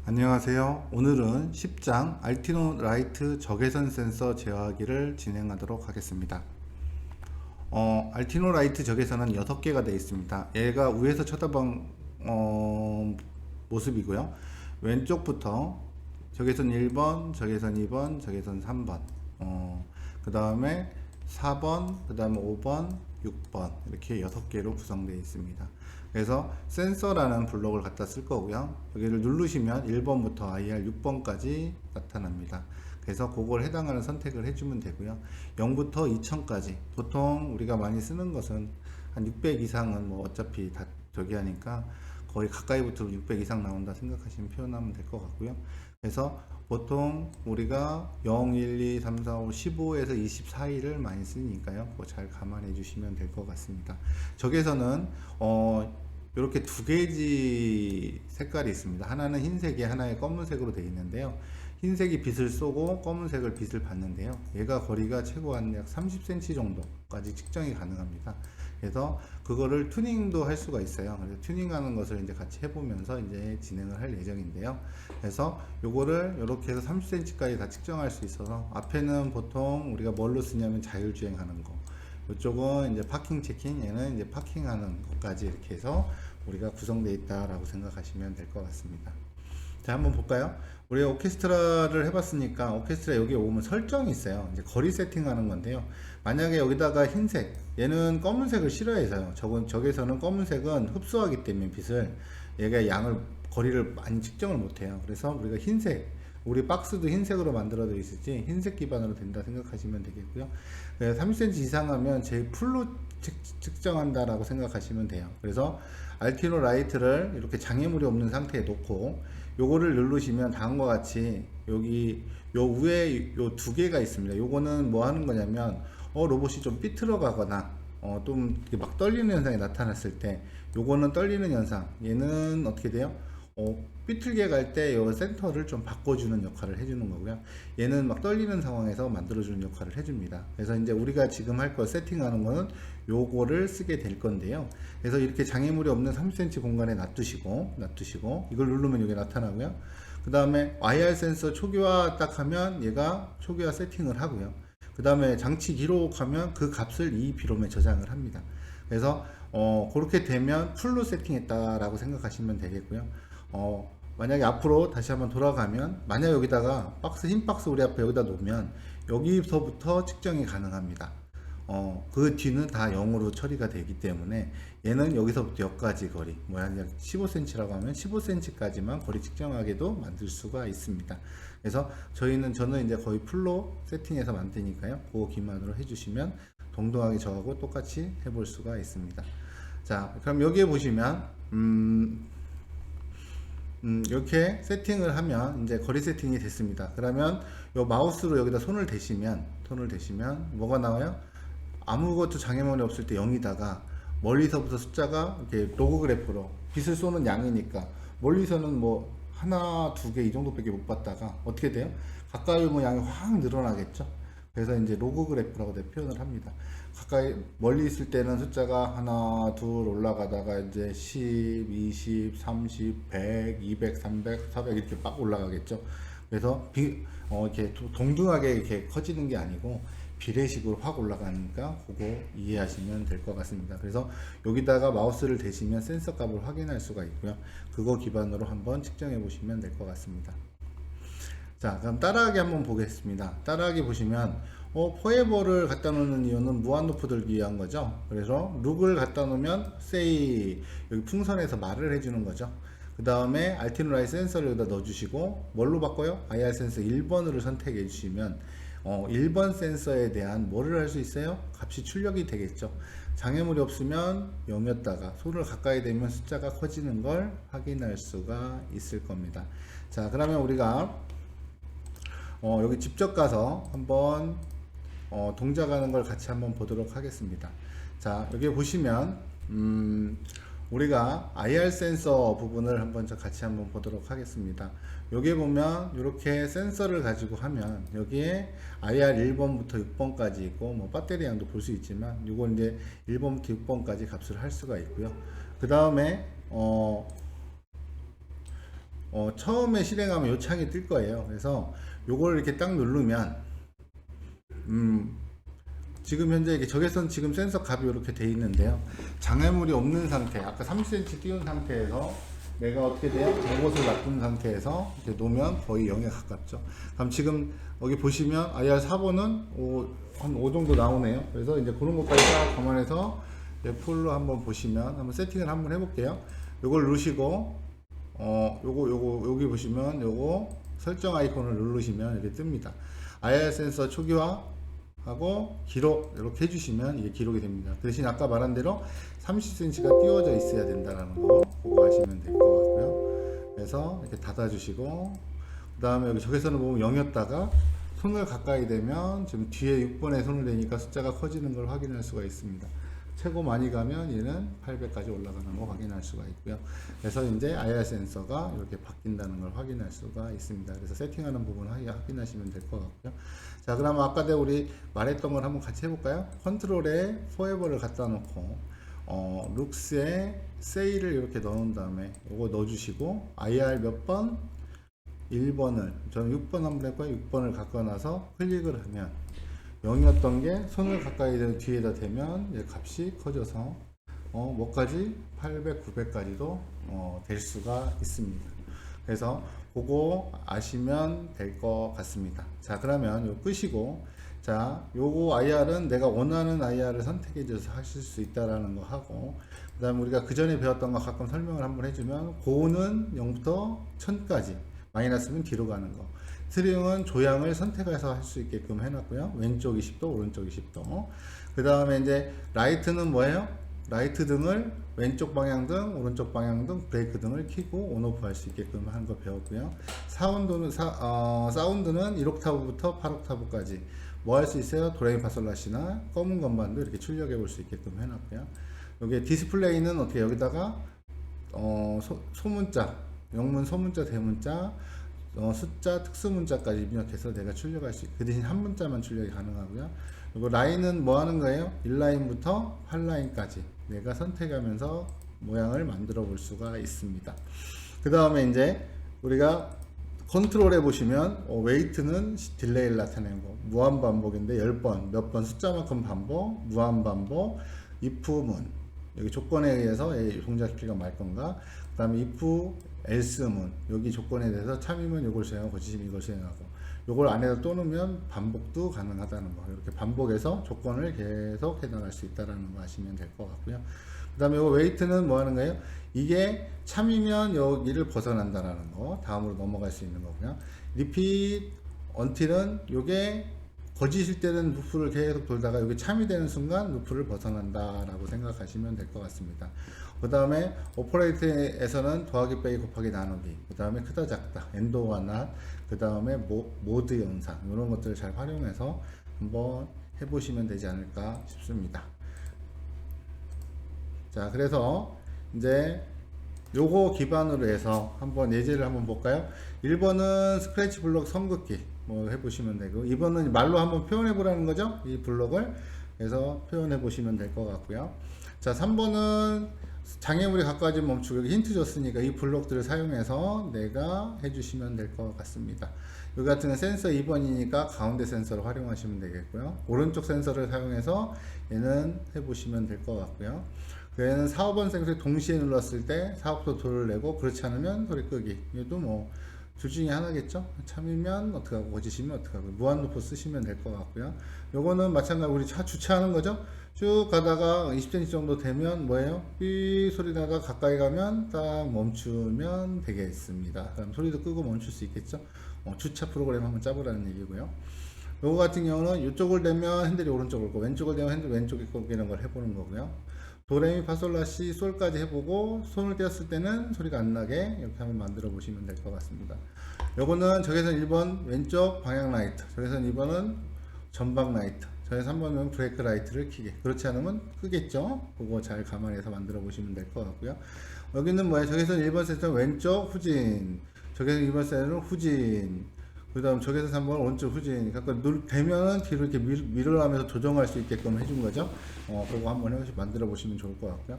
안녕하세요. 오늘은 10장 알티노 라이트 적외선 센서 제어하기를 진행하도록 하겠습니다. 알티노 라이트 적외선은 6개가 되어 있습니다. 얘가 위에서 쳐다본 모습이고요. 왼쪽부터 적외선 1번, 적외선 2번, 적외선 3번, 그 다음에 4번, 그 다음에 5번, 6번 이렇게 6개로 구성되어 있습니다. 그래서 센서라는 블록을 갖다 쓸 거고요. 여기를 누르시면 1번부터 IR 6번까지 나타납니다. 그래서 그걸 해당하는 선택을 해주면 되고요. 0부터 2000까지 보통 우리가 많이 쓰는 것은 한 600 이상은 뭐 어차피 다 저기 하니까 거의 가까이부터 600 이상 나온다 생각하시면 표현하면 될 것 같고요. 그래서 보통 우리가 0, 1, 2, 3, 4, 5, 15에서 20 사이를 많이 쓰니까요. 그거 잘 감안해 주시면 될 것 같습니다. 적외선은 이렇게 두 개지 색깔이 있습니다. 하나는 흰색에 하나의 검은색으로 되어 있는데요. 흰색이 빛을 쏘고 검은색을 빛을 받는데요. 얘가 거리가 최고 한 약 30cm 정도까지 측정이 가능합니다. 그래서 그거를 튜닝도 할 수가 있어요. 그래서 튜닝하는 것을 이제 같이 해보면서 이제 진행을 할 예정인데요. 그래서 요거를 이렇게 해서 30cm까지 다 측정할 수 있어서 앞에는 보통 우리가 뭘로 쓰냐면 자율주행하는 거, 이쪽은 이제 파킹 체킹, 얘는 이제 파킹하는 것까지 이렇게 해서 우리가 구성되어 있다라고 생각하시면 될 것 같습니다. 자, 한번 볼까요? 우리 오케스트라를 해봤으니까 오케스트라 여기 오면 설정이 있어요. 이제 거리 세팅하는 건데요. 만약에 여기다가 흰색, 얘는 검은색을 싫어해서요. 저기서는 검은색은 흡수하기 때문에 빛을 얘가 거리를 많이 측정을 못해요. 그래서 우리가 흰색, 우리 박스도 흰색으로 만들어져 있을지 흰색 기반으로 된다 생각하시면 되겠고요. 30cm 이상 하면 제 풀로 측정한다라고 생각하시면 돼요. 그래서 알티노 라이트를 이렇게 장애물이 없는 상태에 놓고 요거를 누르시면 다음과 같이 여기 요 위에 요 두 개가 있습니다. 요거는 뭐 하는 거냐면 로봇이 좀 삐뚤어 가거나 좀 막 떨리는 현상이 나타났을 때 요거는 떨리는 현상, 얘는 어떻게 돼요? 삐뚤게 갈 때 요 센터를 좀 바꿔주는 역할을 해주는 거고요. 얘는 막 떨리는 상황에서 만들어주는 역할을 해줍니다. 그래서 이제 우리가 지금 할 거 세팅하는 거는 요거를 쓰게 될 건데요. 그래서 이렇게 장애물이 없는 3cm 공간에 놔두시고 이걸 누르면 여기 나타나고요. 그 다음에 IR 센서 초기화 딱 하면 얘가 초기화 세팅을 하고요. 그 다음에 장치 기록하면 그 값을 이 비롬에 저장을 합니다. 그래서 그렇게 되면 풀로 세팅했다라고 생각하시면 되겠고요. 만약에 앞으로 다시 한번 돌아가면 만약 여기다가 흰 박스 우리 앞에 여기다 놓으면 여기서부터 측정이 가능합니다. 그 뒤는 다 0으로 처리가 되기 때문에 얘는 여기서부터 여기까지 거리, 약 15cm라고 하면 15cm까지만 거리 측정하게도 만들 수가 있습니다. 그래서 저는 이제 거의 풀로 세팅해서 만드니까요. 그거 기반으로 해주시면 동등하게 저하고 똑같이 해볼 수가 있습니다. 자, 그럼 여기에 보시면, 이렇게 세팅을 하면 이제 거리 세팅이 됐습니다. 그러면 요 마우스로 여기다 손을 대시면 뭐가 나와요? 아무것도 장애물이 없을 때 0이다가 멀리서부터 숫자가 이렇게 로그 그래프로 빛을 쏘는 양이니까 멀리서는 뭐 하나, 두 개 이 정도밖에 못 봤다가 어떻게 돼요? 가까이 오면 양이 확 늘어나겠죠? 그래서 이제 로그 그래프라고 표현을 합니다. 가까이 멀리 있을 때는 숫자가 하나, 둘 올라가다가 이제 10, 20, 30, 100, 200, 300, 400 이렇게 막 올라가겠죠. 그래서 이렇게 동등하게 이렇게 커지는 게 아니고 비례식으로 확 올라가니까 그거 이해하시면 될 것 같습니다. 그래서 여기다가 마우스를 대시면 센서 값을 확인할 수가 있고요. 그거 기반으로 한번 측정해 보시면 될 것 같습니다. 자, 그럼 따라하기 한번 보겠습니다. 따라하기 보시면 포에버를 갖다 놓는 이유는 무한 루프 들기 위한 거죠. 그래서 룩을 갖다 놓으면 say 여기 풍선에서 말을 해주는 거죠. 그 다음에 알티노 라이트 센서를 여기다 넣어주시고 뭘로 바꿔요? IR 센서 1번으로 선택해 주시면 1번 센서에 대한 뭐를 할 수 있어요? 값이 출력이 되겠죠. 장애물이 없으면 0이었다가 손을 가까이 대면 숫자가 커지는 걸 확인할 수가 있을 겁니다. 자, 그러면 우리가 여기 직접 가서 한번 동작하는 걸 같이 한번 보도록 하겠습니다. 자, 여기 보시면 우리가 IR 센서 부분을 한번 같이 한번 보도록 하겠습니다. 여기 보면 이렇게 센서를 가지고 하면 여기에 IR 1번부터 6번까지 있고 뭐 배터리 양도 볼 수 있지만 이건 이제 1번부터 6번까지 값을 할 수가 있고요. 그 다음에 처음에 실행하면 요 창이 뜰 거예요. 그래서 요걸 이렇게 딱 누르면 지금 현재 이게 적외선 지금 센서 값이 이렇게 돼 있는데요. 장애물이 없는 상태, 아까 30cm 띄운 상태에서 내가 어떻게 돼요? 저것을 놔둔 상태에서 이렇게 놓으면 거의 0에 가깝죠. 그럼 지금 여기 보시면 IR 4번은 한 5 정도 나오네요. 그래서 이제 그런 것까지 딱 감안해서 풀로 한번 보시면 한번 세팅을 한번 해볼게요. 요걸 누르시고 요거 여기 보시면 요거 설정 아이콘을 누르시면 이렇게 뜹니다. IR 센서 초기화 하고 기록 이렇게 해주시면 이게 기록이 됩니다. 대신 아까 말한 대로 30cm가 띄워져 있어야 된다는 거 그거 아시면 될 것 같고요. 그래서 이렇게 닫아주시고 그 다음에 여기 적외선을 보면 0이었다가 손을 가까이 대면 지금 뒤에 6번에 손을 대니까 숫자가 커지는 걸 확인할 수가 있습니다. 최고 많이 가면 얘는 800까지 올라가는 거 확인할 수가 있고요. 그래서 이제 IR 센서가 이렇게 바뀐다는 걸 확인할 수가 있습니다. 그래서 세팅하는 부분 확인하시면 될 것 같고요. 자, 그러면 아까 우리 말했던 걸 한번 같이 해볼까요? 컨트롤에 포에버를 갖다 놓고 룩스에 세일을 이렇게 넣은 다음에 이거 넣어주시고 IR 몇 번? 1번을 저는 6번 한번 해볼까요? 6번을 갖고 나서 클릭을 하면 0이었던 게 손을 가까이 뒤에다 대면 값이 커져서 뭐까지 800, 900까지도 될 수가 있습니다. 그래서 그거 아시면 될 것 같습니다. 자, 그러면 요 끄시고 자, 요거 IR은 내가 원하는 IR을 선택해 줘서 하실 수 있다라는 거 하고 그 다음에 우리가 그 전에 배웠던 거 가끔 설명을 한번 해주면 고는 0부터 1000까지 마이너스면 뒤로 가는 거 트리응은 조향을 선택해서 할 수 있게끔 해놨고요. 왼쪽 20도, 오른쪽 20도. 그 다음에 이제 라이트는 뭐예요? 라이트 등을 왼쪽 방향등, 오른쪽 방향등, 브레이크 등을 켜고 온오프 할 수 있게끔 하는 거 배웠고요. 사운드는 1옥타브부터 8옥타브까지 뭐 할 수 있어요? 도레미파솔라시나 검은 건반도 이렇게 출력해 볼 수 있게끔 해놨고요. 여기 디스플레이는 어떻게 여기다가 소문자, 영문, 소문자, 대문자, 숫자, 특수문자까지 입력해서 내가 출력할 수 있고 그 대신 한 문자만 출력이 가능하고요. 그리고 라인은 뭐 하는 거예요? 1라인부터 8라인까지 내가 선택하면서 모양을 만들어 볼 수가 있습니다. 그 다음에 이제 우리가 컨트롤해 보시면 웨이트는 딜레이를 나타내는 거 무한반복인데 10번 몇 번 숫자만큼 반복 무한반복 if문 여기 조건에 의해서 동작시키가 말 건가 그 다음에 if else문 여기 조건에 대해서 참이면 이걸 수행하고 거짓이면 이걸 수행하고 요걸 안에다 또 넣으면 반복도 가능하다는 거 이렇게 반복해서 조건을 계속 해나갈 수 있다는 거 아시면 될 것 같고요. 그 다음에 요 웨이트는 뭐 하는 거예요? 이게 참이면 여기를 벗어난다라는 거 다음으로 넘어갈 수 있는 거고요. repeat until은 요게 거짓일 때는 루프를 계속 돌다가 여기 참이 되는 순간 루프를 벗어난다 라고 생각하시면 될 것 같습니다. 그 다음에 오퍼레이트에서는 더하기 빼기 곱하기 나누기 그 다음에 크다 작다 엔도와 낫 그 다음에 모드 연산 이런 것들을 잘 활용해서 한번 해보시면 되지 않을까 싶습니다. 자, 그래서 이제 요거 기반으로 해서 한번 예제를 한번 볼까요? 1번은 스크래치 블록 선긋기 뭐 해보시면 되고 2번은 말로 한번 표현해 보라는 거죠. 이 블록을 그래서 표현해 보시면 될 것 같고요. 자, 3번은 장애물이 가까워지 멈추고 여기 힌트 줬으니까 이 블록들을 사용해서 내가 해주시면 될 것 같습니다. 여기 같은 경우는 센서 2번이니까 가운데 센서를 활용하시면 되겠고요. 오른쪽 센서를 사용해서 얘는 해보시면 될 것 같고요. 얘는 4, 5번 센서를 동시에 눌렀을 때 4부터 도를 내고 그렇지 않으면 소리 끄기 이것도 뭐 둘 중에 하나겠죠. 참이면 어떻게 하고 거짓이면 어떻게 하고 무한 루프 쓰시면 될 것 같고요. 요거는 마찬가지로 우리 차 주차하는 거죠. 쭉 가다가 20cm 정도 되면 뭐예요? 삐 소리 나가 가까이 가면 딱 멈추면 되겠습니다. 그럼 소리도 끄고 멈출 수 있겠죠. 주차 프로그램 한번 짜보라는 얘기고요. 요거 같은 경우는 이쪽을 대면 핸들이 오른쪽을 끄고 왼쪽을 대면 핸들이 왼쪽에 끄기는 걸 해보는 거고요. 도레미파솔라시 솔까지 해보고 손을 떼었을 때는 소리가 안 나게 이렇게 한번 만들어 보시면 될 것 같습니다. 요거는 적외선 1번 왼쪽 방향 라이트, 적외선 2번은 전방 라이트, 적외선 3번은 브레이크 라이트를 켜게. 그렇지 않으면 끄겠죠. 그거 잘 감안해서 만들어 보시면 될 것 같고요. 여기는 뭐야? 적외선 1번 센서는 왼쪽 후진, 적외선 2번 센서는 후진, 그 다음 적외선 3번 오른쪽 후진. 그러니까 되면은 뒤로 이렇게 밀어가면서 조정할 수 있게끔 해준 거죠. 그거 한번 해서 만들어 보시면 좋을 것 같고요.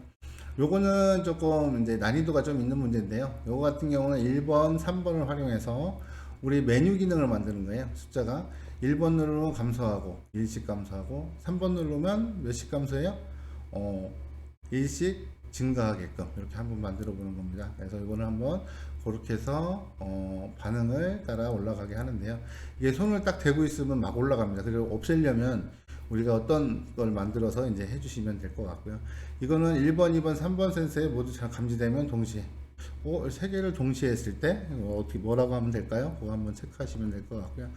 요거는 조금 이제 난이도가 좀 있는 문제인데요. 요거 같은 경우는 1번, 3번을 활용해서 우리 메뉴 기능을 만드는 거예요. 숫자가 1번 누르면 감소하고 1씩 감소하고 3번 누르면 몇씩 감소해요? 1씩 증가하게끔 이렇게 한번 만들어 보는 겁니다. 그래서 이거는 한번 그렇게 해서 반응을 따라 올라가게 하는데요. 이게 손을 딱 대고 있으면 막 올라갑니다. 그리고 없애려면 우리가 어떤 걸 만들어서 이제 해주시면 될 것 같고요. 이거는 1번, 2번, 3번 센서에 모두 잘 감지되면 동시에 세 개를 동시에 했을 때 어떻게 뭐라고 하면 될까요? 그거 한번 체크하시면 될 것 같고요.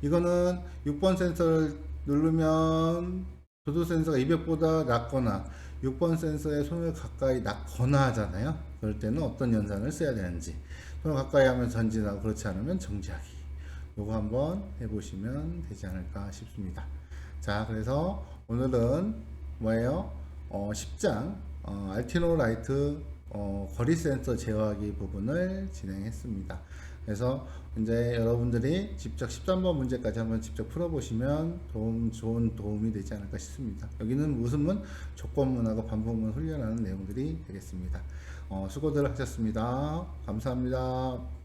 이거는 6번 센서를 누르면 조도 센서가 200보다 낮거나 6번 센서에 손을 가까이 놨거나 하잖아요. 그럴 때는 어떤 연산을 써야 되는지, 손을 가까이 하면 전진하고 그렇지 않으면 정지하기, 요거 한번 해보시면 되지 않을까 싶습니다. 자, 그래서 오늘은 뭐예요? 10장 알티노 라이트 거리 센서 제어하기 부분을 진행했습니다. 그래서 이제 여러분들이 직접 13번 문제까지 한번 직접 풀어보시면 좋은 도움이 되지 않을까 싶습니다. 여기는 무슨문, 조건문하고 반복문 훈련하는 내용들이 되겠습니다. 수고들 하셨습니다. 감사합니다.